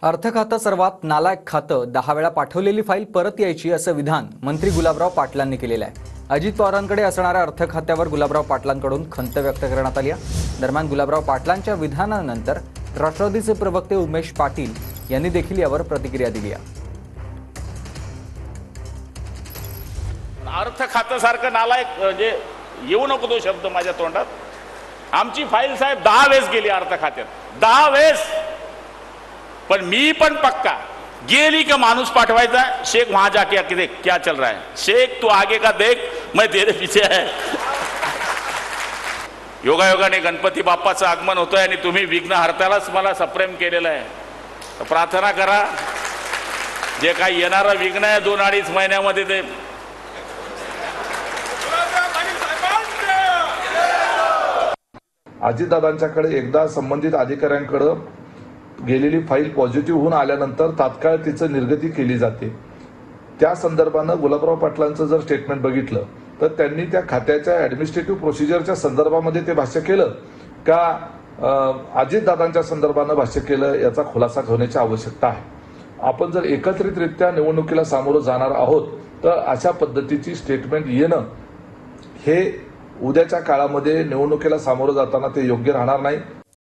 अर्थ खातं सर्वात नालायक खातं, 10 वेळा पाठवलेली फाईल परत यायची असं विधान मंत्री गुलाबराव पाटलांनी केलेलं आहे। अजित पवारांकडे असणाऱ्या अर्थ खात्यावर गुलाबराव पाटलांकडून खंत व्यक्त करण्यात आली आहे। दरम्यान गुलाबराव पाटलांच्या विधानानंतर राष्ट्रवादीचे प्रवक्ते उमेश पाटील यांनी देखील यावर प्रतिक्रिया दिली आहे। अर्थ खातं सारखं नालायक म्हणजे येऊ नको तो शब्द माझ्या तोंडात। आमची फाईल साहेब 10 वेळेस गेली अर्थ खात्यात, 10 वेळेस। पण मी पण पक्का गेली का माणूस पाठवायचा, शेख वहां जाके आके देख क्या चल रहा है, शेख तू आगे का देख मैं तेरे पीछे है। योगायोगाने गणपती बाप्पाचं आगमन होतंय आणि तुम्ही विघ्न हरतालाच मला सप्रेम केलेलं आहे। तर प्रार्थना करा, जे काही येणारं विघ्न आहे 2-2.5 महिन्यामध्ये ते अजितदादांच्याकडे एकदा संबंधित अधिकाऱ्यांकडे गेलेली फाईल पॉझिटिव्ह होऊन आल्यानंतर तात्काळ तिचं निर्गती केली जाते। त्या संदर्भानं गुलाबराव पाटलांचं जर स्टेटमेंट बघितलं तर त्यांनी त्या खात्याच्या ॲडमिनिस्ट्रेटिव्ह प्रोसिजरच्या संदर्भामध्ये ते भाष्य केलं का अजितदादांच्या संदर्भानं भाष्य केलं, याचा खुलासा होण्याची आवश्यकता आहे। आपण जर एकत्रितरित्या निवडणुकीला सामोरं जाणार आहोत तर अशा पद्धतीची स्टेटमेंट येणं हे उद्याच्या काळामध्ये निवडणुकीला सामोरं जाताना ते योग्य राहणार नाही।